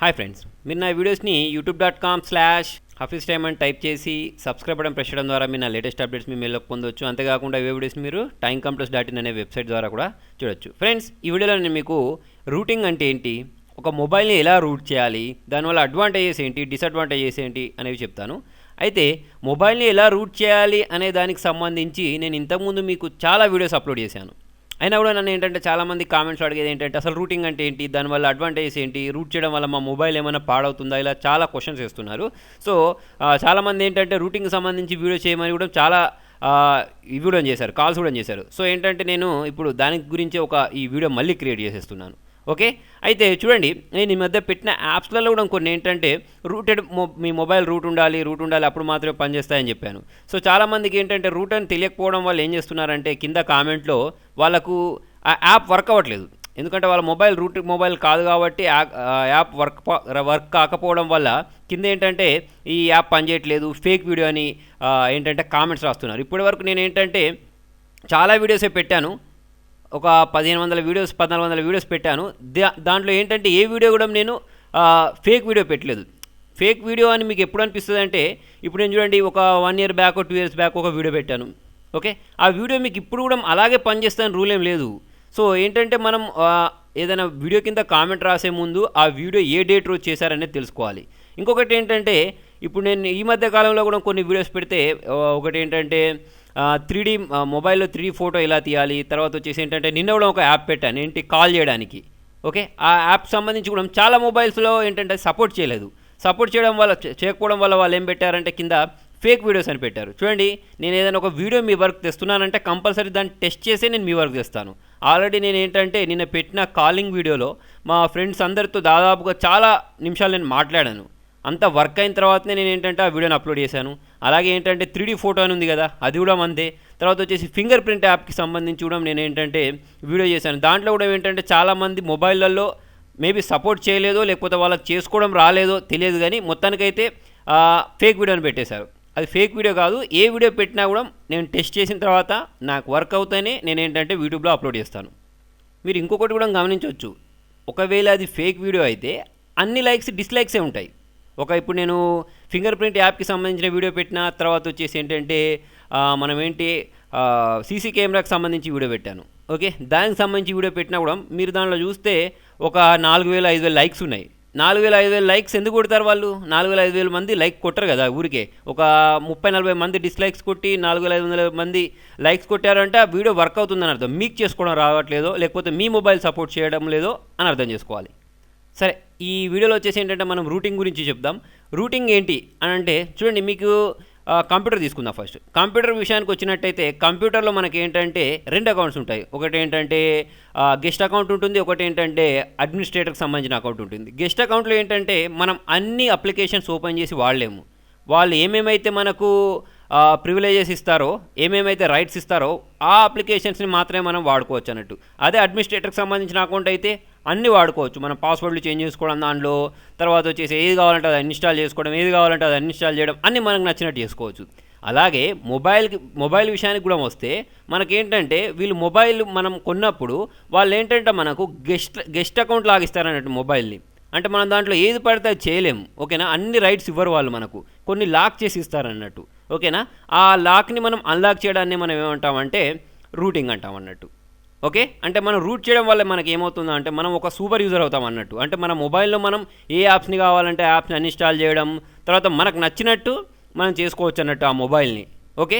Hi friends, మీరు నా వీడియోస్ని youtube.com/hafiz time అని టైప్ చేసి సబ్స్క్రైబ్ బటన్ ప్రెస్ చేయడం ద్వారా మీరు నా లేటెస్ట్ అప్డేట్స్ మీ మెయిల్లోకి పొందొచ్చు. అంతేకాకుండా ఈ వీడియోస్ని మీరు timecomplus.in అనే వెబ్సైట్ ద్వారా కూడా చూడొచ్చు. ఫ్రెండ్స్, ఈ వీడియోలో నేను మీకు రూటింగ్ అంటే ఏంటి, ఒక మొబైల్ని ఎలా రూట్ చేయాలి, దానివల్ల అడ్వాంటేజెస్ ఏంటి, డిసడ్వాంటేజెస్ ఏంటి అనేవి చెప్తాను. అయితే మొబైల్ని ఎలా రూట్ చేయాలి అనే దానికి సంబంధించి నేను ఇంతకుముందు మీకు చాలా వీడియోస్ అప్లోడ్ చేశాను. అయినా కూడా నన్ను ఏంటంటే చాలామంది కామెంట్స్ అడిగేది ఏంటంటే అసలు రూటింగ్ అంటే ఏంటి, దానివల్ల అడ్వాంటేజెస్ ఏంటి, రూట్ చేయడం వల్ల మా మొబైల్ ఏమైనా పాడవుతుందా, ఇలా చాలా క్వశ్చన్స్ వేస్తున్నారు. సో చాలామంది ఏంటంటే రూటింగ్కి సంబంధించి వీడియో చేయమని కూడా చాలా ఈ వీడియో చేశారు, కాల్స్ కూడా చేశారు. సో ఏంటంటే నేను ఇప్పుడు దాని గురించి ఈ వీడియో మళ్ళీ క్రియేట్ చేసేస్తున్నాను. ఓకే, అయితే చూడండి, నేను ఈ మధ్య పెట్టిన యాప్స్లలో కూడా కొన్ని ఏంటంటే మీ మొబైల్ రూట్ ఉండాలి అప్పుడు మాత్రమే పనిచేస్తాయని చెప్పాను. సో చాలామందికి ఏంటంటే రూట్ అని తెలియకపోవడం వల్ల ఏం చేస్తున్నారంటే కింద కామెంట్లో వాళ్ళకు ఆ యాప్ వర్క్ అవ్వట్లేదు. ఎందుకంటే వాళ్ళ మొబైల్ కాదు కాబట్టి యాప్ వర్క్ కాకపోవడం వల్ల కింద ఏంటంటే ఈ యాప్ పనిచేయట్లేదు, ఫేక్ వీడియో అని ఏంటంటే కామెంట్స్ రాస్తున్నారు. ఇప్పటి వరకు నేను ఏంటంటే చాలా వీడియోసే పెట్టాను, ఒక 1400 వీడియోస్ పెట్టాను. దాంట్లో ఏంటంటే ఏ వీడియో కూడా నేను ఫేక్ వీడియో పెట్టలేదు. ఫేక్ వీడియో అని మీకు ఎప్పుడు అనిపిస్తుంది అంటే, ఇప్పుడు నేను చూడండి ఒక 1 year బ్యాక్ 2 years బ్యాక్ ఒక వీడియో పెట్టాను. ఓకే, ఆ వీడియో మీకు ఇప్పుడు కూడా అలాగే పనిచేస్తాను రూల్ ఏం లేదు. సో ఏంటంటే మనం ఏదైనా వీడియో కింద కామెంట్ రాసే ముందు ఆ వీడియో ఏ డేట్ రోజు చేశారనేది తెలుసుకోవాలి. ఇంకొకటి ఏంటంటే ఇప్పుడు నేను ఈ మధ్య కాలంలో కూడా కొన్ని వీడియోస్ పెడితే ఒకటి ఏంటంటే 3D మొబైల్లో 3D ఫోటో ఎలా తీయాలి, తర్వాత వచ్చేసి ఏంటంటే నిన్న కూడా ఒక యాప్ పెట్టాను ఏంటి కాల్ చేయడానికి. ఓకే, ఆ యాప్ సంబంధించి కూడా చాలా మొబైల్స్లో ఏంటంటే సపోర్ట్ చేయకపోవడం వల్ల వాళ్ళు ఏం పెట్టారంటే కింద ఫేక్ వీడియోస్ అని పెట్టారు. చూడండి, నేను ఏదైనా ఒక వీడియో మీ వర్క్ తెస్తున్నానంటే కంపల్సరీ దాన్ని టెస్ట్ చేసే నేను మీ వర్క్ తెస్తాను. ఆల్రెడీ నేను ఏంటంటే నిన్న పెట్టిన కాలింగ్ వీడియోలో మా ఫ్రెండ్స్ అందరితో దాదాపుగా చాలా నిమిషాలు నేను మాట్లాడాను. అంత వర్క్ అయిన తర్వాతనే నేను ఏంటంటే ఆ వీడియోని అప్లోడ్ చేశాను. అలాగే ఏంటంటే 3D ఫోటో అని ఉంది కదా, అది కూడా అంతే. తర్వాత వచ్చేసి ఫింగర్ ప్రింట్ యాప్కి సంబంధించి కూడా నేను ఏంటంటే వీడియో చేశాను. దాంట్లో కూడా ఏంటంటే చాలామంది మొబైళ్ళల్లో మేబీ సపోర్ట్ చేయలేదో లేకపోతే వాళ్ళకి చేసుకోవడం రాలేదో తెలియదు, కానీ మొత్తానికైతే ఫేక్ వీడియోని పెట్టేశారు. అది ఫేక్ వీడియో కాదు, ఏ వీడియో పెట్టినా కూడా నేను టెస్ట్ చేసిన తర్వాత నాకు వర్క్ అవుతానే నేను ఏంటంటే యూట్యూబ్లో అప్లోడ్ చేస్తాను. మీరు ఇంకొకటి కూడా గమనించవచ్చు, ఒకవేళ అది ఫేక్ వీడియో అయితే అన్ని డిస్లైక్సే ఉంటాయి. ఇప్పుడు నేను ఫింగర్ ప్రింట్ యాప్కి సంబంధించిన వీడియో పెట్టిన తర్వాత వచ్చేసి ఏంటంటే మనం సీసీ కెమెరాకి సంబంధించి వీడియో పెట్టాను. ఓకే, దానికి సంబంధించి వీడియో పెట్టినా కూడా మీరు దాంట్లో చూస్తే ఒక 4000-5000 లైక్స్ ఉన్నాయి. 4000-5000 లైక్స్ ఎందుకు కొడతారు వాళ్ళు? 4000-5000 మంది లైక్ కొట్టరు కదా ఊరికే. ఒక 30-40 మంది డిస్లైక్స్ కొట్టి 4500 మంది లైక్స్ కొట్టారంటే ఆ వీడియో వర్క్ అవుతుందని అర్థం. మీకు చేసుకోవడం రావట్లేదో లేకపోతే మీ మొబైల్ సపోర్ట్ చేయడం లేదో అని అర్థం చేసుకోవాలి. సరే, ఈ వీడియోలో వచ్చేసి ఏంటంటే మనం రూటింగ్ గురించి చెప్దాం. రూటింగ్ ఏంటి అని అంటే చూడండి, మీకు కంప్యూటర్ తీసుకుందాం. ఫస్ట్ కంప్యూటర్ విషయానికి వచ్చినట్టయితే కంప్యూటర్లో మనకి ఏంటంటే 2 అకౌంట్స్ ఉంటాయి. ఒకటి ఏంటంటే గెస్ట్ అకౌంట్ ఉంటుంది, ఒకటి ఏంటంటే అడ్మినిస్ట్రేటర్కి సంబంధించిన అకౌంట్ ఉంటుంది. గెస్ట్ అకౌంట్లో ఏంటంటే మనం అన్ని అప్లికేషన్స్ ఓపెన్ చేసి వాడలేము. వాళ్ళు ఏమేమైతే మనకు ప్రివిలేజెస్ ఇస్తారో, ఏమేమైతే రైట్స్ ఇస్తారో ఆ అప్లికేషన్స్ని మాత్రమే మనం వాడుకోవచ్చు అన్నట్టు. అదే అడ్మినిస్ట్రేటర్కి సంబంధించిన అకౌంట్ అయితే అన్నీ వాడుకోవచ్చు. మనం పాస్వర్డ్లు చేంజ్ చేసుకోవడం దాంట్లో, తర్వాత వచ్చేసి ఏది కావాలంటే అది ఇన్స్టాల్ చేసుకోవడం, ఏది కావాలంటే అది అన్ఇన్స్టాల్ చేయడం, అన్నీ మనకు నచ్చినట్టు చేసుకోవచ్చు. అలాగే మొబైల్ విషయానికి కూడా వస్తే మనకేంటంటే వీళ్ళు మొబైల్ మనం కొన్నప్పుడు వాళ్ళు ఏంటంటే మనకు గెస్ట్ అకౌంట్ లాగిస్తారన్నట్టు మొబైల్ని. అంటే మనం దాంట్లో ఏది పడితే అది చేయలేము. ఓకేనా, అన్ని రైట్స్ ఇవ్వరు వాళ్ళు మనకు, కొన్ని లాక్ చేసి ఇస్తారన్నట్టు. ఓకేనా, ఆ లాక్ని మనం అన్లాక్ చేయడాన్ని మనం ఏమంటామంటే రూటింగ్ అంటాం అన్నట్టు. ఓకే, అంటే మనం రూట్ చేయడం వల్ల మనకి ఏమవుతుందో అంటే మనం ఒక సూపర్ యూజర్ అవుతాం అన్నట్టు. అంటే మన మొబైల్లో మనం ఏ యాప్స్ని కావాలంటే యాప్స్ని అన్ఇన్స్టాల్ చేయడం, తర్వాత మనకు నచ్చినట్టు మనం చేసుకోవచ్చు అన్నట్టు ఆ మొబైల్ని. ఓకే,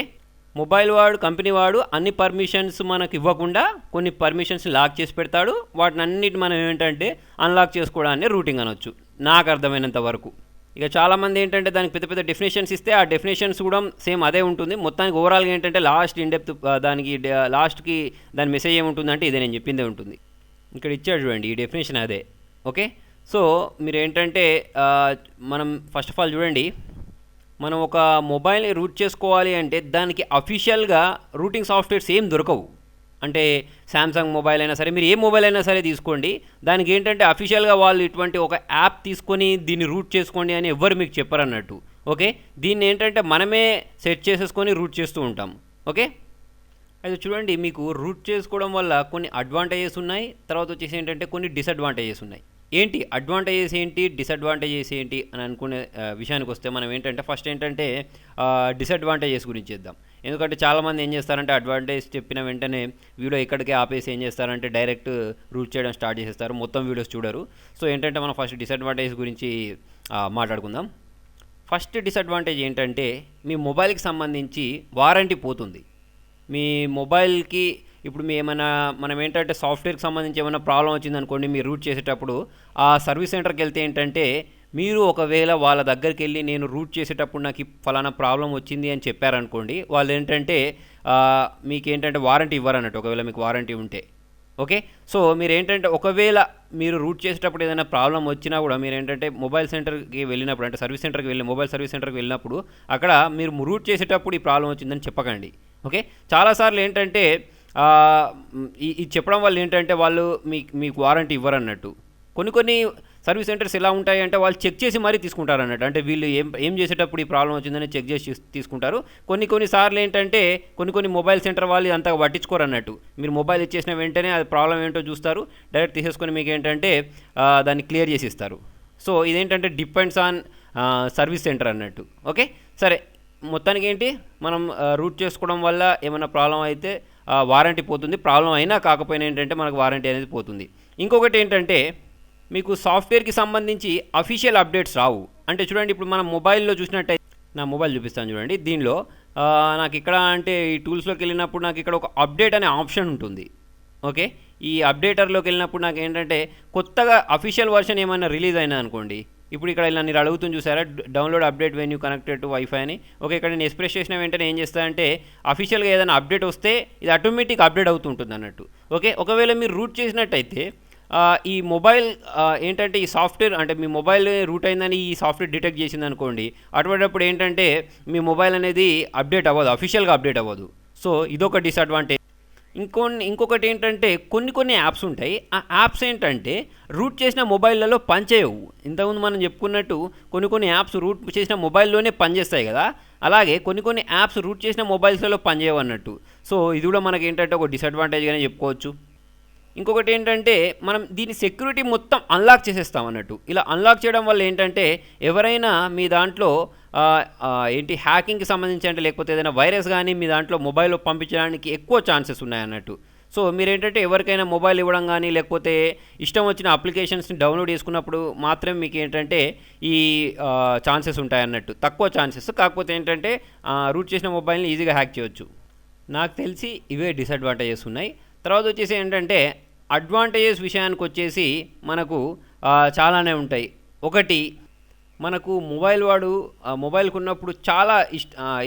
కంపెనీ వాడు అన్ని పర్మిషన్స్ మనకు ఇవ్వకుండా కొన్ని పర్మిషన్స్ లాక్ చేసి పెడతాడు. వాటిని అన్నిటి మనం ఏంటంటే అన్లాక్ చేసుకోవడాన్ని రూటింగ్ అనొచ్చు నాకు అర్థమైనంత వరకు. ఇక చాలామంది ఏంటంటే దానికి పెద్ద డెఫినేషన్స్ ఇస్తే ఆ డెఫినేషన్స్ కూడా సేమ్ అదే ఉంటుంది. మొత్తానికి ఓవరాల్గా ఏంటంటే లాస్ట్కి దాని మెసేజ్ ఏముంటుందంటే ఇదే నేను చెప్పిందే ఉంటుంది. ఇక్కడ ఇచ్చాడు చూడండి, ఈ డెఫినేషన్ అదే. ఓకే, సో మీరు ఏంటంటే మనం ఫస్ట్ ఆఫ్ ఆల్ చూడండి, మనం ఒక మొబైల్ని రూట్ చేసుకోవాలి అంటే దానికి అఫీషియల్గా రూటింగ్ సాఫ్ట్వేర్స్ ఏం దొరకవు. అంటే శాంసంగ్ మొబైల్ అయినా సరే, మీరు ఏ మొబైల్ అయినా సరే తీసుకోండి, దానికి ఏంటంటే అఫీషియల్గా వాళ్ళు ఇటువంటి ఒక యాప్ తీసుకొని దీన్ని రూట్ చేసుకోండి అని ఎవ్వరు మీకు చెప్పరు అన్నట్టు. ఓకే, దీన్ని ఏంటంటే మనమే సెట్ చేసేసుకొని రూట్ చేస్తూ ఉంటాం. ఓకే, అయితే చూడండి, మీకు రూట్ చేసుకోవడం వల్ల కొన్ని అడ్వాంటేజెస్ ఉన్నాయి, తర్వాత వచ్చేసి ఏంటంటే కొన్ని డిసడ్వాంటేజెస్ ఉన్నాయి. ఏంటి అడ్వాంటేజెస్ ఏంటి, డిసడ్వాంటేజెస్ ఏంటి అని అనుకునే విషయానికి వస్తే మనం ఏంటంటే ఫస్ట్ ఏంటంటే డిసడ్వాంటేజెస్ గురించి చేద్దాం. ఎందుకంటే చాలామంది ఏం చేస్తారంటే అడ్వాంటేజ్ చెప్పిన వెంటనే వీడియో ఇక్కడికే ఆపేసి ఏం చేస్తారంటే డైరెక్ట్ రూట్ చేయడం స్టార్ట్ చేసేస్తారు, మొత్తం వీడియోస్ చూడరు. సో ఏంటంటే మనం ఫస్ట్ డిసడ్వాంటేజ్ గురించి మాట్లాడుకుందాం. ఫస్ట్ డిసడ్వాంటేజ్ ఏంటంటే మీ మొబైల్కి సంబంధించి వారంటీ పోతుంది. మీ మొబైల్కి ఇప్పుడు మనం ఏంటంటే సాఫ్ట్వేర్కి సంబంధించి ఏమైనా ప్రాబ్లం వచ్చిందనుకోండి, మీరు రూట్ చేసేటప్పుడు ఆ సర్వీస్ సెంటర్కి వెళ్తే ఏంటంటే మీరు ఒకవేళ వాళ్ళ దగ్గరికి వెళ్ళి నేను రూట్ చేసేటప్పుడు నాకు ఫలానా ప్రాబ్లం వచ్చింది అని చెప్పారనుకోండి, వాళ్ళు ఏంటంటే మీకేంటంటే వారంటీ ఇవ్వరన్నట్టు, ఒకవేళ మీకు వారంటీ ఉంటే. ఓకే, సో మీరు ఏంటంటే ఒకవేళ మీరు రూట్ చేసేటప్పుడు ఏదైనా ప్రాబ్లం వచ్చినా కూడా మీరు ఏంటంటే మొబైల్ సెంటర్కి వెళ్ళినప్పుడు, అంటే సర్వీస్ సెంటర్కి వెళ్ళి మొబైల్ సర్వీస్ సెంటర్కి వెళ్ళినప్పుడు అక్కడ మీరు రూట్ చేసేటప్పుడు ఈ ప్రాబ్లం వచ్చిందని చెప్పకండి. ఓకే, చాలాసార్లు ఏంటంటే ఇది చెప్పడం వల్ల ఏంటంటే వాళ్ళు మీకు వారంటీ ఇవ్వరన్నట్టు. కొన్ని సర్వీస్ సెంటర్స్ ఎలా ఉంటాయి అంటే వాళ్ళు చెక్ చేసి మరీ తీసుకుంటారు అన్నట్టు. అంటే వీళ్ళు ఏం చేసేటప్పుడు ఈ ప్రాబ్లం వచ్చిందని చెక్ చేసి తీసుకుంటారు. కొన్నిసార్లు ఏంటంటే కొన్ని మొబైల్ సెంటర్ వాళ్ళు అంతగా పట్టించుకోరు అన్నట్టు. మీరు మొబైల్ ఇచ్చేసిన వెంటనే అది ప్రాబ్లం ఏంటో చూస్తారు, డైరెక్ట్ తీసేసుకొని మీకు ఏంటంటే దాన్ని క్లియర్ చేసి ఇస్తారు. సో ఇదేంటంటే డిపెండ్స్ ఆన్ సర్వీస్ సెంటర్ అన్నట్టు. ఓకే, సరే, మొత్తానికి ఏంటి మనం రూట్ చేసుకోవడం వల్ల ఏమైనా ప్రాబ్లం అయితే వారంటీ పోతుంది, ప్రాబ్లం అయినా కాకపోయినా ఏంటంటే మనకు వారంటీ అనేది పోతుంది. ఇంకొకటి ఏంటంటే మీకు సాఫ్ట్వేర్కి సంబంధించి అఫీషియల్ అప్డేట్స్ రావు. అంటే చూడండి, ఇప్పుడు మనం మొబైల్లో చూసినట్టయితే, నా మొబైల్ చూపిస్తాను చూడండి, దీనిలో నాకు ఇక్కడ అంటే ఈ టూల్స్లోకి వెళ్ళినప్పుడు నాకు ఇక్కడ ఒక అప్డేట్ అనే ఆప్షన్ ఉంటుంది. ఓకే, ఈ అప్డేటర్లోకి వెళ్ళినప్పుడు నాకు ఏంటంటే కొత్తగా అఫీషియల్ వర్షన్ ఏమైనా రిలీజ్ అయినా అనుకోండి, ఇప్పుడు ఇక్కడ ఇలా మీరు అడుగుతుంది చూసారా, download update when you connected to wifi అని. ఓకే, ఇక్కడ నేను ఎక్స్ప్రెస్ చేసిన వెంటనే ఏం చేస్తానంటే అఫీషియల్గా ఏదైనా అప్డేట్ వస్తే ఇది ఆటోమేటిక్ అప్డేట్ అవుతుంటుంది అన్నట్టు. ఓకే, ఒకవేళ మీరు రూట్ చేసినట్టయితే ఈ మొబైల్ ఏంటంటే ఈ సాఫ్ట్వేర్ అంటే మీ మొబైల్ రూట్ అయిందని ఈ సాఫ్ట్వేర్ డిటెక్ట్ చేసింది అనుకోండి, అటువంటిప్పుడు ఏంటంటే మీ మొబైల్ అనేది అప్డేట్ అవ్వదు, అఫీషియల్గా అప్డేట్ అవ్వదు. సో ఇదొక డిసడ్వాంటేజ్. ఇంకొకటి ఏంటంటే కొన్ని యాప్స్ ఉంటాయి, ఆ యాప్స్ ఏంటంటే రూట్ చేసిన మొబైల్లలో పనిచేయవు. ఇంతకుముందు మనం చెప్పుకున్నట్టు కొన్ని యాప్స్ రూట్ చేసిన మొబైల్లోనే పనిచేస్తాయి కదా, అలాగే కొన్ని యాప్స్ రూట్ చేసిన మొబైల్స్లో పనిచేయవు అన్నట్టు. సో ఇది కూడా మనకి ఏంటంటే ఒక డిసడ్వాంటేజ్గానే చెప్పుకోవచ్చు. ఇంకొకటి ఏంటంటే మనం దీని సెక్యూరిటీ మొత్తం అన్లాక్ చేసేస్తాం అన్నట్టు. ఇలా అన్లాక్ చేయడం వల్ల ఏంటంటే ఎవరైనా మీ దాంట్లో హ్యాకింగ్కి సంబంధించి అంటే లేకపోతే ఏదైనా వైరస్ కానీ మీ దాంట్లో మొబైల్లో పంపించడానికి ఎక్కువ ఛాన్సెస్ ఉన్నాయన్నట్టు. సో మీరేంటంటే ఎవరికైనా మొబైల్ ఇవ్వడం కానీ లేకపోతే ఇష్టం వచ్చిన అప్లికేషన్స్ని డౌన్లోడ్ చేసుకున్నప్పుడు మాత్రమే మీకు ఏంటంటే ఈ ఛాన్సెస్ ఉంటాయన్నట్టు, తక్కువ ఛాన్సెస్. కాకపోతే ఏంటంటే రూట్ చేసిన మొబైల్ని ఈజీగా హ్యాక్ చేయొచ్చు. నాకు తెలిసి ఇవే డిసడ్వాంటేజెస్ ఉన్నాయి. తర్వాత వచ్చేసి ఏంటంటే అడ్వాంటేజెస్ విషయానికి వచ్చేసి మనకు చాలానే ఉంటాయి. ఒకటి, మనకు మొబైల్కి ఉన్నప్పుడు చాలా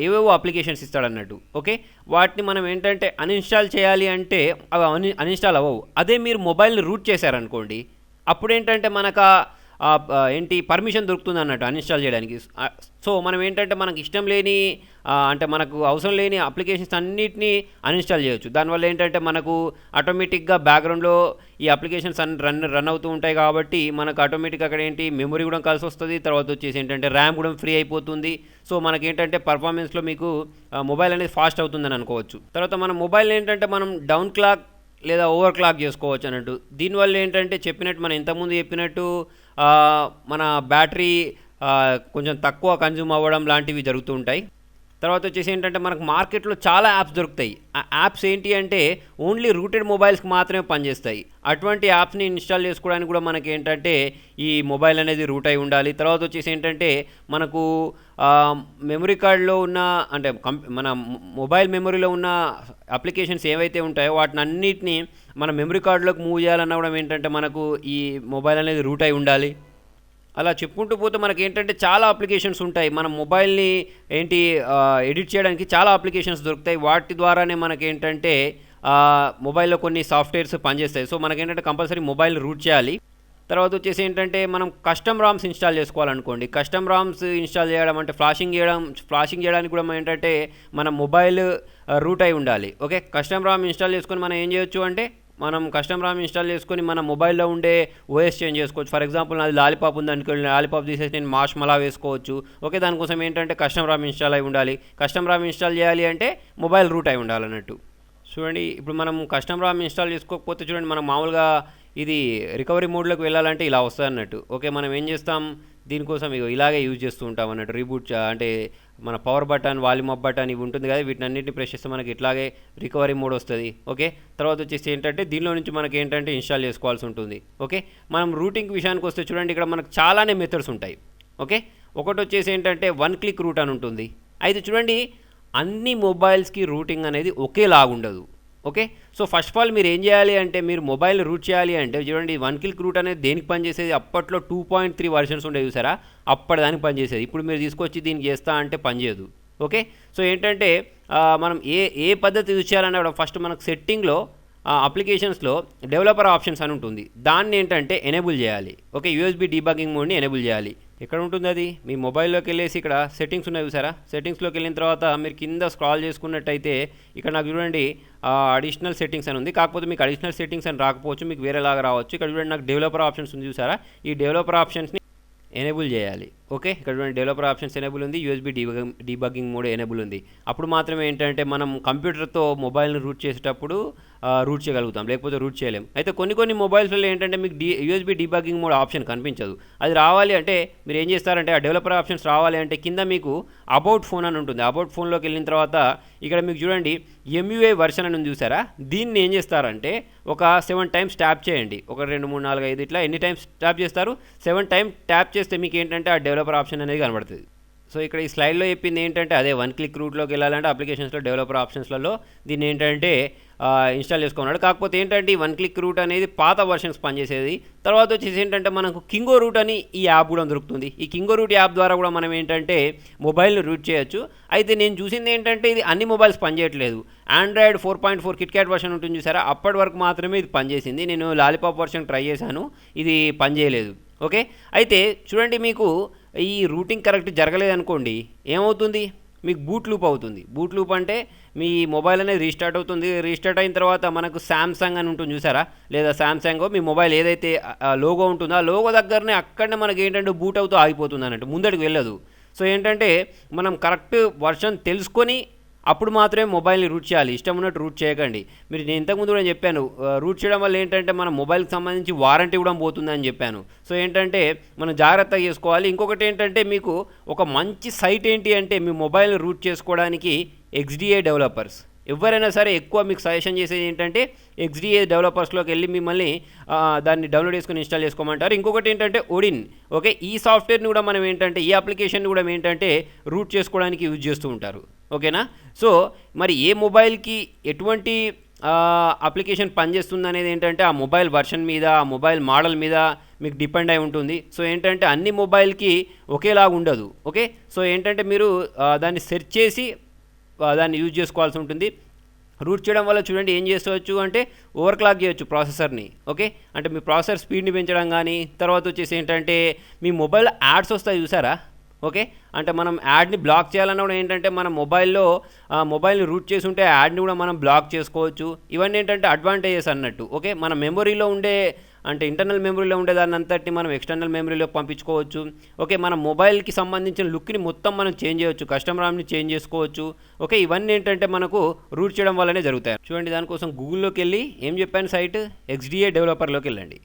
ఏవేవో అప్లికేషన్స్ ఇస్తాడన్నట్టు. ఓకే, వాటిని మనం ఏంటంటే అన్ఇన్స్టాల్ చేయాలి అంటే అవి అన్ఇన్స్టాల్ అవ్వవు. అదే మీరు మొబైల్ని రూట్ చేశారనుకోండి, అప్పుడు ఏంటంటే మనకు పర్మిషన్ దొరుకుతుంది అన్నట్టు అన్ఇన్స్టాల్ చేయడానికి. సో మనం ఏంటంటే మనకు ఇష్టం లేని అంటే మనకు అవసరం లేని అప్లికేషన్స్ అన్నిటినీ అన్ఇన్స్టాల్ చేయొచ్చు. దానివల్ల ఏంటంటే మనకు ఆటోమేటిక్గా బ్యాక్గ్రౌండ్లో ఈ అప్లికేషన్స్ రన్ అవుతూ ఉంటాయి కాబట్టి మనకు ఆటోమేటిక్గా అక్కడ మెమరీ కూడా కలిసి వస్తుంది. తర్వాత వచ్చేసి ఏంటంటే ర్యామ్ కూడా ఫ్రీ అయిపోతుంది. సో మనకేంటంటే పర్ఫార్మెన్స్లో మీకు మొబైల్ అనేది ఫాస్ట్ అవుతుందని అనుకోవచ్చు. తర్వాత మన మొబైల్ ఏంటంటే మనం డౌన్ క్లాక్ లేదా ఓవర్ క్లాక్ చేసుకోవచ్చు అన్నట్టు. దీనివల్ల ఏంటంటే మనం ఇంతకుముందు చెప్పినట్టు మన బ్యాటరీ కొంచెం తక్కువ కన్జ్యూమ్ అవ్వడం లాంటివి జరుగుతూ ఉంటాయి. తర్వాత వచ్చేసి ఏంటంటే మనకు మార్కెట్లో చాలా యాప్స్ దొరుకుతాయి. ఆ యాప్స్ ఏంటి అంటే ఓన్లీ రూటెడ్ మొబైల్స్కి మాత్రమే పనిచేస్తాయి. అటువంటి యాప్స్ని ఇన్స్టాల్ చేసుకోవడానికి కూడా మనకి ఏంటంటే ఈ మొబైల్ అనేది రూట్ అయి ఉండాలి. తర్వాత వచ్చేసి ఏంటంటే మనకు మెమరీ కార్డ్లో ఉన్న అంటే మన మొబైల్ మెమరీలో ఉన్న అప్లికేషన్స్ ఏవైతే ఉంటాయో వాటిని అన్నిటినీ మన మెమరీ కార్డులోకి మూవ్ చేయాలన్నా కూడా ఏంటంటే మనకు ఈ మొబైల్ అనేది రూట్ అయి ఉండాలి. అలా చెప్పుకుంటూ పోతే మనకి ఏంటంటే చాలా అప్లికేషన్స్ ఉంటాయి. మన మొబైల్ని ఎడిట్ చేయడానికి చాలా అప్లికేషన్స్ దొరుకుతాయి. వాటి ద్వారానే మనకి ఏంటంటే మొబైల్లో కొన్ని సాఫ్ట్వేర్స్ పనిచేస్తాయి. సో మనకేంటంటే కంపల్సరీ మొబైల్ రూట్ చేయాలి. తర్వాత వచ్చేసి ఏంటంటే మనం కస్టమ్ రామ్స్ ఇన్స్టాల్ చేసుకోవాలనుకోండి. కస్టమ్ రామ్స్ ఇన్స్టాల్ చేయడం అంటే ఫ్లాషింగ్ చేయడానికి కూడా ఏంటంటే మన మొబైల్ రూట్ అయి ఉండాలి. ఓకే, కస్టమ్ రామ్ ఇన్స్టాల్ చేసుకొని మనం ఏం చేయొచ్చు అంటే మనం కస్టమ్ రామ్ ఇన్స్టాల్ చేసుకొని మన మొబైల్లో ఉండే ఓఎస్ చేంజ్ చేసుకోవచ్చు. ఫర్ ఎగ్జాంపుల్ నాది లాలీపాప్ ఉంది అనుకోండి, లాలీపాప్ తీసేసి నేను మార్ష్మలా వేసుకోవచ్చు. ఓకే, దానికోసం ఏంటంటే కస్టమ్ రామ్ ఇన్స్టాల్ అయి ఉండాలి. కస్టమ్ రామ్ ఇన్స్టాల్ చేయాలి అంటే మొబైల్ రూట్ అయి ఉండాలన్నట్టు. చూడండి, ఇప్పుడు మనం కస్టమ్ రామ్ ఇన్స్టాల్ చేసుకోకపోతే చూడండి మనం మామూలుగా ఇది రికవరీ మోడ్లోకి వెళ్ళాలంటే ఇలా వస్తుంది అన్నట్టు. ఓకే, మనం ఏం చేస్తాం, దీనికోసం ఇలాగే యూజ్ చేస్తూ ఉంటాం అన్నట్టు. రీబూట్ అంటే మన power button, volume up button ఇవి ఉంటుంది కదా, వీటిని అన్నింటిని ప్రెస్ చేస్తే మనకి ఇట్లాగే రికవరీ మోడ్ వస్తుంది. ఓకే, తర్వాత వచ్చేసి ఏంటంటే దీనిలో నుంచి మనకి ఏంటంటే ఇన్స్టాల్ చేసుకోవాల్సి ఉంటుంది. ఓకే, మనం రూటింగ్ విషయానికి వస్తే చూడండి, ఇక్కడ మనకు చాలానే మెథడ్స్ ఉంటాయి. ఓకే, ఒకటి వచ్చేసి ఏంటంటే వన్ క్లిక్ రూట్ అని ఉంటుంది. అయితే చూడండి, అన్ని మొబైల్స్కి రూటింగ్ అనేది ఒకేలాగుండదు. Okay, so first of all మీరు ఏం చేయాలి అంటే, మీరు మొబైల్ రూట్ చేయాలి అంటే చూడండి, వన్ క్లిక్ రూట్ అనేది దేనికి పనిచేసేది, అప్పట్లో 2.3 వర్షన్స్ ఉండేవి చూసారా, అప్పటిదానికి పనిచేసేది. ఇప్పుడు మీరు తీసుకొచ్చి దీనికి చేస్తా అంటే పనిచేయదు. ఓకే, సో ఏంటంటే మనం ఏ పద్ధతి యూజ్ చేయాలన్నా ఫస్ట్ మనకు సెట్టింగ్లో అప్లికేషన్స్లో డెవలపర్ ఆప్షన్స్ అని ఉంటుంది, దాన్ని ఏంటంటే ఎనేబుల్ చేయాలి. ఓకే, యూఎస్బీ డీబగ్గింగ్ మోడ్ని ఎనేబుల్ చేయాలి. ఎక్కడ ఉంటుంది అది, మీ మొబైల్లోకి వెళ్ళేసి ఇక్కడ సెట్టింగ్స్ ఉన్నాయి చూసారా, సెట్టింగ్స్లోకి వెళ్ళిన తర్వాత మీరు కింద స్క్రాల్ చేసుకున్నట్టయితే ఇక్కడ నాకు చూడండి అడిషనల్ సెట్టింగ్స్ అని ఉంది. కాకపోతే మీకు అడిషనల్ సెట్టింగ్స్ అని రాకపోవచ్చు, మీకు వేరేలాగా రావచ్చు. ఇక్కడ చూడండి నాకు డెవలపర్ ఆప్షన్స్ ఉంది చూసారా, ఈ డెవలపర్ ఆప్షన్స్ని ఎనేబుల్ చేయాలి. ఓకే, ఇక్కడ చూడండి డెవలపర్ ఆప్షన్స్ ఎనేబుల్ ఉంది, యూఎస్బీ డీబగ్గింగ్ మోడ్ ఎనేబుల్ ఉంది. అప్పుడు మాత్రమే ఏంటంటే మనం కంప్యూటర్తో మొబైల్ని రూట్ చేసేటప్పుడు రూట్ చేయగలుగుతాం, లేకపోతే రూట్ చేయలేం. అయితే కొన్ని మొబైల్స్లో ఏంటంటే మీకు యూఎస్బీ డీబగ్గింగ్ మోడ్ ఆప్షన్ కనిపించదు. అది రావాలి అంటే మీరు ఏం చేస్తారంటే, ఆ డెవలపర్ ఆప్షన్స్ రావాలి అంటే కింద మీకు అబౌట్ ఫోన్ అని ఉంటుంది. అబౌట్ ఫోన్లోకి వెళ్ళిన తర్వాత ఇక్కడ మీకు చూడండి MUI వర్షన్ అని చూసారా, దీన్ని ఏం చేస్తారంటే ఒక 7 టైమ్స్ ట్యాప్ చేయండి. ఒక 2 3 4 5 ఇట్లా ఎన్ని టైమ్స్ ట్యాప్ చేస్తారు, 7 టైమ్స్ ట్యాప్ చేస్తే మీకు ఏంటంటే ఆ డెవలపర్ ఆప్షన్ అనేది కనబడుతుంది. సో ఇక్కడ ఈ స్లైడ్లో చెప్పింది ఏంటంటే అదే వన్ క్లిక్ రూట్లోకి వెళ్ళాలంటే అప్లికేషన్స్లో డెవలపర్ ఆప్షన్స్లలో దీన్ని ఏంటంటే ఇన్స్టాల్ చేసుకున్నాడు. కాకపోతే ఏంటంటే ఈ వన్ క్లిక్ రూట్ అనేది పాత వర్షన్స్ పనిచేసేది. తర్వాత వచ్చేసి ఏంటంటే మనకు కింగో రూట్ అని ఈ యాప్ కూడా దొరుకుతుంది. ఈ కింగో రూట్ యాప్ ద్వారా కూడా మనం ఏంటంటే మొబైల్ని రూట్ చేయొచ్చు. అయితే నేను చూసింది ఏంటంటే ఇది అన్ని మొబైల్స్ పనిచేయట్లేదు. ఆండ్రాయిడ్ 4.4 కిట్క్యాట్ వర్షన్ ఉంటుంది చూసారా, అప్పటి వరకు మాత్రమే ఇది పనిచేసింది. నేను లాలీపాప్ వర్షన్ ట్రై చేశాను, ఇది పనిచేయలేదు. ఓకే, అయితే చూడండి, మీకు ఈ రూటింగ్ కరెక్ట్ జరగలేదనుకోండి ఏమవుతుంది, మీకు బూట్ లూప్ అవుతుంది. బూట్ లూప్ అంటే మీ మొబైల్ అనేది రీస్టార్ట్ అవుతుంది. రీస్టార్ట్ అయిన తర్వాత మనకు శాంసంగ్ అని ఉంటుంది చూసారా, లేదా శాంసంగ్ మీ మొబైల్ ఏదైతే లోగో ఉంటుందో ఆ లోగో దగ్గరనే అక్కడనే మనకి ఏంటంటే బూట్ అవుతూ ఆగిపోతుంది అన్నట్టు, ముందడికి వెళ్ళదు. సో ఏంటంటే మనం కరెక్ట్ వర్షన్ తెలుసుకొని అప్పుడు మాత్రమే మొబైల్ని రూట్ చేయాలి, ఇష్టం ఉన్నట్టు రూట్ చేయకండి. మీరు నేను ఇంతకుముందు కూడా చెప్పాను, రూట్ చేయడం వల్ల ఏంటంటే మన మొబైల్కి సంబంధించి వారంటీ కూడా పోతుందని చెప్పాను. సో ఏంటంటే మనం జాగ్రత్తగా చేసుకోవాలి. ఇంకొకటి ఏంటంటే మీకు ఒక మంచి సైట్ ఏంటి అంటే మీ మొబైల్ని రూట్ చేసుకోవడానికి XDA డెవలపర్స్. ఎవరైనా సరే ఎక్కువ మీకు సజెషన్ చేసేది ఏంటంటే XDA డెవలపర్స్లోకి వెళ్ళి మిమ్మల్ని దాన్ని డౌన్లోడ్ చేసుకుని ఇన్స్టాల్ చేసుకోమంటారు. ఇంకొకటి ఏంటంటే ఒడిన్. ఓకే, ఈ సాఫ్ట్వేర్ని కూడా మనం ఏంటంటే ఈ అప్లికేషన్ కూడా ఏంటంటే రూట్ చేసుకోవడానికి యూజ్ చేస్తూ ఉంటారు. ఓకేనా, సో మరి ఏ మొబైల్కి ఎటువంటి అప్లికేషన్ పనిచేస్తుంది అనేది ఏంటంటే ఆ మొబైల్ వర్షన్ మీద, ఆ మొబైల్ మోడల్ మీద మీకు డిపెండ్ అయి ఉంటుంది. సో ఏంటంటే అన్ని మొబైల్కి ఒకేలాగా ఉండదు. ఓకే, సో ఏంటంటే మీరు దాన్ని సెర్చ్ చేసి దాన్ని యూజ్ చేసుకోవాల్సి ఉంటుంది. రూట్ చేయడం వల్ల చూడండి ఏం చేసుకోవచ్చు అంటే ఓవర్ క్లాక్ చేయొచ్చు ప్రాసెసర్ని. ఓకే, అంటే మీ ప్రాసెసర్ స్పీడ్ని పెంచడం కానీ, తర్వాత వచ్చేసి ఏంటంటే మీ మొబైల్ యాడ్స్ వస్తాయి చూసారా. ఓకే, అంటే మనం యాడ్ని బ్లాక్ చేయాలన్నా కూడా ఏంటంటే మన మొబైల్ని రూట్ చేసి ఉంటే యాడ్ని కూడా మనం బ్లాక్ చేసుకోవచ్చు. ఇవన్నీ ఏంటంటే అడ్వాంటేజెస్ అన్నట్టు. ఓకే, మన మెమొరీలో ఉండే అంటే ఇంటర్నల్ మెమరీలో ఉండే దాన్ని అంతటి మనం ఎక్స్టర్నల్ మెమరీలోకి పంపించుకోవచ్చు. ఓకే, మన మొబైల్కి సంబంధించిన లుక్ని మొత్తం మనం చేంజ్ చేయవచ్చు, కస్టమర్ రామ్ని చేంజ్ చేసుకోవచ్చు. ఓకే, ఇవన్నీ ఏంటంటే మనకు రూట్ చేయడం వల్లనే జరుగుతాయి. చూడండి, దానికోసం గూగుల్లోకి వెళ్ళి ఏం చెప్పాను, సైట్ XDA డెవలపర్లోకి వెళ్ళండి.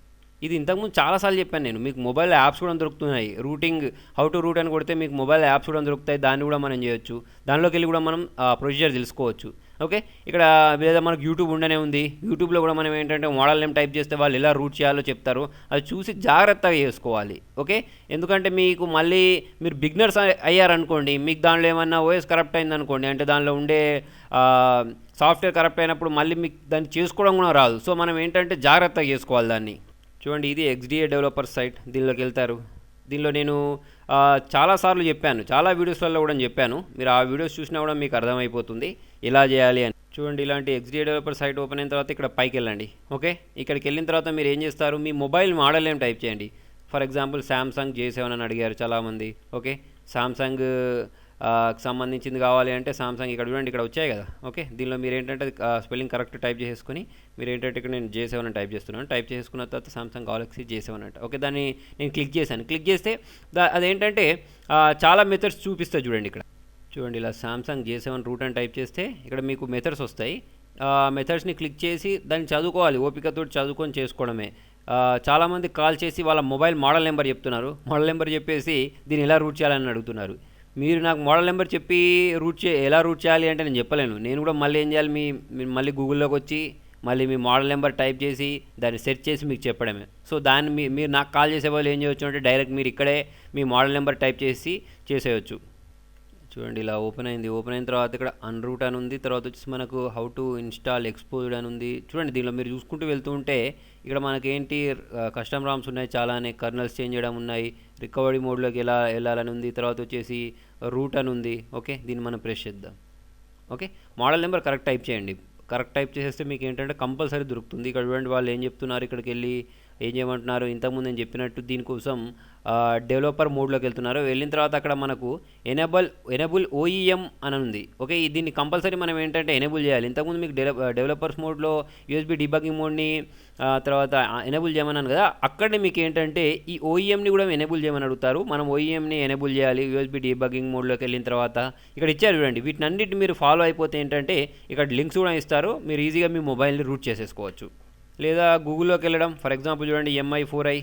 ఇది ఇంతకుముందు చాలాసార్లు చెప్పాను నేను, మీకు మొబైల్ యాప్స్ కూడా దొరుకుతున్నాయి. రూటింగ్ హౌ టు రూట్ అని కొడితే మీకు మొబైల్ యాప్స్ కూడా దొరుకుతాయి, దాన్ని కూడా మనం చేయొచ్చు. దానిలోకి వెళ్ళి కూడా మనం ప్రొసీజర్ తెలుసుకోవచ్చు. ఓకే, ఇక్కడ లేదా మనకు యూట్యూబ్ ఉండనే ఉంది. యూట్యూబ్లో కూడా మనం ఏంటంటే మోడల్ నేమ్ టైప్ చేస్తే వాళ్ళు ఎలా రూట్ చేయాలో చెప్తారు, అది చూసి జాగ్రత్తగా చేసుకోవాలి. ఓకే, ఎందుకంటే మీకు మళ్ళీ మీరు బిగినర్స్ అయ్యారనుకోండి, మీకు దానిలో ఏమన్నా OS కరప్ట్ అయిందనుకోండి, అంటే దానిలో ఉండే సాఫ్ట్వేర్ కరప్ట్ అయినప్పుడు మళ్ళీ మీకు దాన్ని చేసుకోవడం కూడా రాదు. సో మనం ఏంటంటే జాగ్రత్తగా చేసుకోవాలి దాన్ని. చూడండి, ఇది XDA డెవలపర్ సైట్, దీనిలోకి వెళ్తారు. దీనిలో నేను చాలాసార్లు చెప్పాను, చాలా వీడియోస్లలో కూడా చెప్పాను. మీరు ఆ వీడియోస్ చూసినా కూడా మీకు అర్థమైపోతుంది ఎలా చేయాలి అని. చూడండి, ఇలాంటి XDA డెవలపర్ సైట్ ఓపెన్ అయిన తర్వాత ఇక్కడ పైకి వెళ్ళండి. ఓకే, ఇక్కడికి వెళ్ళిన తర్వాత మీరు ఏం చేస్తారు, మీ మొబైల్ మోడల్ ఏం టైప్ చేయండి. ఫర్ ఎగ్జాంపుల్ Samsung J7 అని అడిగారు చాలామంది. ఓకే, Samsung సంబంధించింది కావాలి అంటే Samsung ఇక్కడ చూడండి, ఇక్కడ వచ్చాయి కదా. ఓకే, దీనిలో మీరు ఏంటంటే స్పెల్లింగ్ కరెక్ట్ టైప్ చేసుకొని మీరు ఏంటంటే ఇక్కడ నేను J7 అని టైప్ చేస్తున్నాను. టైప్ చేసుకున్న తర్వాత Samsung Galaxy J7 అంట. ఓకే, దాన్ని నేను క్లిక్ చేశాను. క్లిక్ చేస్తే అదేంటంటే చాలా మెథడ్స్ చూపిస్తుంది. చూడండి ఇక్కడ చూడండి, ఇలా Samsung J7 రూట్ అని టైప్ చేస్తే ఇక్కడ మీకు మెథడ్స్ వస్తాయి. మెథడ్స్ని క్లిక్ చేసి దాన్ని చదువుకోవాలి, ఓపికతో చదువుకొని చేసుకోవడమే. చాలామంది కాల్ చేసి వాళ్ళ మొబైల్ మోడల్ నెంబర్ చెప్తున్నారు. మోడల్ నెంబర్ చెప్పేసి దీన్ని ఎలా రూట్ చేయాలని అడుగుతున్నారు. మీరు నాకు మోడల్ నెంబర్ చెప్పి ఎలా రూట్ చేయాలి అంటే నేను చెప్పలేను. నేను కూడా మళ్ళీ ఏం చేయాలి, మీరు మళ్ళీ గూగుల్లోకి వచ్చి మళ్ళీ మీ మోడల్ నెంబర్ టైప్ చేసి దాన్ని సెర్చ్ చేసి మీకు చెప్పడమే. సో దాన్ని మీరు నాకు కాల్ చేసే వాళ్ళు ఏం చేయొచ్చు అంటే డైరెక్ట్ మీరు ఇక్కడే మీ మోడల్ నెంబర్ టైప్ చేసి చేసేయచ్చు. చూడండి ఇలా ఓపెన్ అయింది. ఓపెన్ అయిన తర్వాత ఇక్కడ అన్రూట్ అని ఉంది. తర్వాత వచ్చేసి మనకు హౌ టు ఇన్స్టాల్ ఎక్స్పోజ్డ్ అని ఉంది. చూడండి దీనిలో మీరు చూసుకుంటూ వెళ్తూ ఉంటే ఇక్కడ మనకి ఏంటి కస్టమ్ రామ్స్ ఉన్నాయి, చాలానే కర్నల్స్ చేంజ్ చేయడం ఉన్నాయి, రికవరీ మోడ్లోకి ఎలా వెళ్ళాలని ఉంది, తర్వాత వచ్చేసి రూట్ అని ఉంది. ఓకే, దీన్ని మనం ప్రెస్ చేద్దాం. Okay, model number correct type చేయండి. కరెక్ట్ టైప్ చేసేస్తే మీకు ఏంటంటే కంపల్సరీ దొరుకుతుంది. ఇక్కడ చూడండి వాళ్ళు ఏం చెప్తున్నారు, ఇక్కడికి వెళ్ళి ఏం చేయమంటున్నారు, ఇంతకుముందు నేను చెప్పినట్టు దీనికోసం డెవలపర్ మోడ్లోకి వెళ్తున్నారు. వెళ్ళిన తర్వాత అక్కడ మనకు ఎనేబుల్ ఓఈఎం అని ఉంది. ఓకే, దీన్ని కంపల్సరీ మనం ఏంటంటే ఎనేబుల్ చేయాలి. ఇంతకుముందు మీకు డెవలపర్స్ మోడ్లో యూఎస్బీ డీబగ్గింగ్ మోడ్ని తర్వాత ఎనేబుల్ చేయమన్నాను కదా, అక్కడే మీకు ఏంటంటే ఈ ఓఈఎంని కూడా ఎనేబుల్ చేయమని అడుగుతారు. మనం ఓఈఎంని ఎనేబుల్ చేయాలి యూఎస్బీ డీబగ్గింగ్ మోడ్లోకి వెళ్ళిన తర్వాత. ఇక్కడ ఇచ్చారు చూడండి, వీటిని అన్నిటి మీరు ఫాలో అయిపోతే ఏంటంటే ఇక్కడ లింక్స్ కూడా ఇస్తారు, మీరు ఈజీగా మీ మొబైల్ని రూట్ చేసేసుకోవచ్చు. లేదా గూగుల్లోకి వెళ్ళడం, ఫర్ ఎగ్జాంపుల్ చూడండి MI4I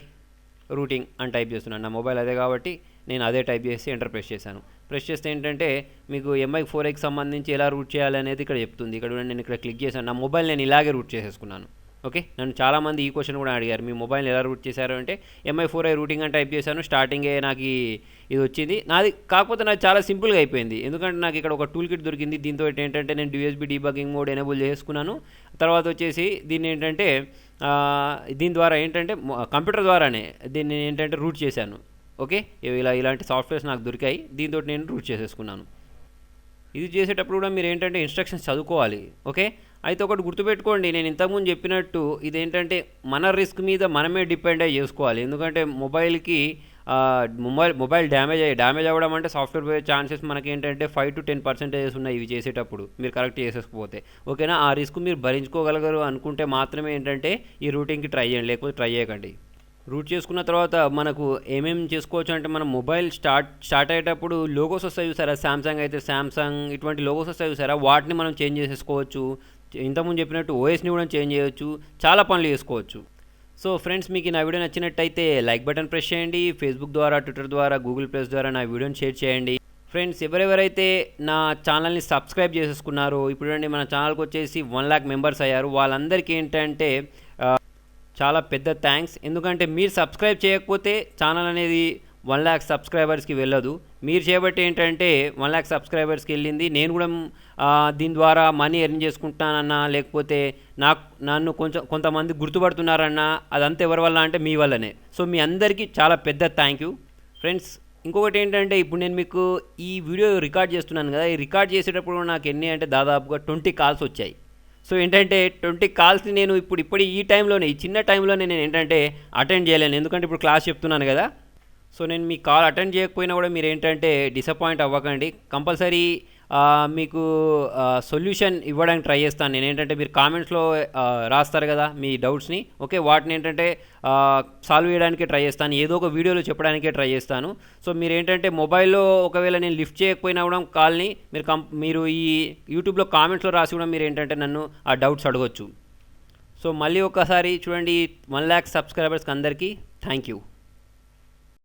రూటింగ్ అని టైప్ చేస్తున్నాను. నా మొబైల్ అదే కాబట్టి నేను అదే టైప్ చేసి ఎంటర్ ప్రెస్ చేశాను. ప్రెస్ చేస్తే ఏంటంటే మీకు MI4Iకి సంబంధించి ఎలా రూట్ చేయాలి అనేది ఇక్కడ చెప్తుంది. ఇక్కడ చూడండి నేను ఇక్కడ క్లిక్ చేశాను, నా మొబైల్ నేను ఇలాగే రూట్ చేసేసుకున్నాను. ఓకే, నన్ను చాలామంది ఈ క్వశ్చన్ కూడా అడిగారు, మీ మొబైల్ ఎలా రూట్ చేశారు అంటే MI4I రూటింగ్ అని టైప్ చేశాను. స్టార్టింగే నాకు ఇది వచ్చింది. కాకపోతే నాకు చాలా సింపుల్గా అయిపోయింది, ఎందుకంటే నాకు ఇక్కడ ఒక టూల్ కిట్ దొరికింది. దీంతో ఏంటంటే నేను యూఎస్బీ డీబగ్గింగ్ మోడ్ ఎనేబుల్ చేసుకున్నాను. తర్వాత వచ్చేసి దీన్ని ఏంటంటే దీని ద్వారా ఏంటంటే కంప్యూటర్ ద్వారానే దీన్ని ఏంటంటే రూట్ చేశాను. ఓకే, ఇలాంటి సాఫ్ట్వేర్స్ నాకు దొరికాయి, దీంతో నేను రూట్ చేసేసుకున్నాను. ఇది చేసేటప్పుడు కూడా మీరు ఏంటంటే ఇన్స్ట్రక్షన్స్ చదువుకోవాలి. ఓకే, అయితే ఒకటి గుర్తుపెట్టుకోండి, నేను ఇంతకుముందు చెప్పినట్టు ఇదేంటంటే మన రిస్క్ మీద మనమే డిపెండ్ అయ్యి చేసుకోవాలి. ఎందుకంటే మొబైల్కి మొబైల్ డ్యామేజ్ అవ్వడం అంటే సాఫ్ట్వేర్ పోయే ఛాన్సెస్ మనకి ఏంటంటే 5 to 10% ఉన్నాయి ఇవి చేసేటప్పుడు, మీరు కరెక్ట్ చేసేసుకోపోతే. ఓకేనా, ఆ రిస్క్ మీరు భరించుకోగలగరు అనుకుంటే మాత్రమే ఏంటంటే ఈ రూటింగ్కి ట్రై చేయండి, లేకపోతే ట్రై చేయకండి. రూట్ చేసుకున్న తర్వాత మనకు ఏమేమి చేసుకోవచ్చు అంటే మనం మొబైల్ స్టార్ట్ అయ్యేటప్పుడు లోగోస్ వస్తాయి చూసారా, శాంసంగ్ అయితే శాంసంగ్ ఇటువంటి లోగోస్ వస్తాయి చూసారా, వాటిని మనం చేంజ్ చేసేసుకోవచ్చు. ఇంతకుముందు చెప్పినట్టు ఓఎస్ని కూడా చేంజ్ చేయొచ్చు, చాలా పనులు చేసుకోవచ్చు. సో ఫ్రెండ్స్, మీకు నా వీడియో నచ్చినట్టయితే లైక్ బటన్ ప్రెస్ చేయండి. ఫేస్బుక్ ద్వారా, ట్విట్టర్ ద్వారా, గూగుల్ ప్లస్ ద్వారా నా వీడియోని షేర్ చేయండి. ఫ్రెండ్స్, ఎవరెవరైతే నా ఛానల్ని సబ్స్క్రైబ్ చేసేసుకున్నారో ఇప్పుడు మన ఛానల్కి వచ్చేసి 1 lakh మెంబర్స్ అయ్యారు. వాళ్ళందరికీ ఏంటంటే చాలా పెద్ద థ్యాంక్స్. ఎందుకంటే మీరు సబ్స్క్రైబ్ చేయకపోతే ఛానల్ అనేది 1 lakh సబ్స్క్రైబర్స్కి వెళ్ళదు. మీరు చేయబట్టి ఏంటంటే 1 lakh సబ్స్క్రైబర్స్కి వెళ్ళింది. నేను కూడా దీని ద్వారా మనీ ఎర్న్ చేసుకుంటానన్నా, లేకపోతే నన్ను కొంతమంది గుర్తుపడుతున్నారన్నా, అదంతా ఎవరి వల్ల అంటే మీ వల్లనే. సో మీ అందరికీ చాలా పెద్ద థ్యాంక్ యూ ఫ్రెండ్స్. ఇంకొకటి ఏంటంటే ఇప్పుడు నేను మీకు ఈ వీడియో రికార్డ్ చేస్తున్నాను కదా, ఈ రికార్డ్ చేసేటప్పుడు నాకు ఎన్ని అంటే దాదాపుగా 20 కాల్స్ వచ్చాయి. సో ఏంటంటే 20 కాల్స్ని నేను ఇప్పుడు ఈ టైంలోనే, ఈ చిన్న టైంలోనే నేను ఏంటంటే అటెండ్ చేయలేను, ఎందుకంటే ఇప్పుడు క్లాస్ చెప్తున్నాను కదా. సో నేను మీ కాల్ అటెండ్ చేయకపోయినా కూడా మీరు ఏంటంటే డిసప్పాయింట్ అవ్వకండి. కంపల్సరీ మీకు సొల్యూషన్ ఇవ్వడానికి ట్రై చేస్తాను. నేను ఏంటంటే మీరు కామెంట్స్లో రాస్తారు కదా మీ డౌట్స్ని, ఓకే, వాటిని ఏంటంటే సాల్వ్ చేయడానికి ట్రై చేస్తాను, ఏదో ఒక వీడియోలో చెప్పడానికే ట్రై చేస్తాను. సో మీరు ఏంటంటే మొబైల్లో ఒకవేళ నేను లిఫ్ట్ చేయకపోయినా కూడా కాల్ని మీరు ఈ యూట్యూబ్లో కామెంట్స్లో రాసి కూడా మీరు ఏంటంటే నన్ను ఆ డౌట్స్ అడగొచ్చు. సో మళ్ళీ ఒకసారి చూడండి, 1 lakh సబ్స్క్రైబర్స్కి అందరికీ థ్యాంక్ యూ.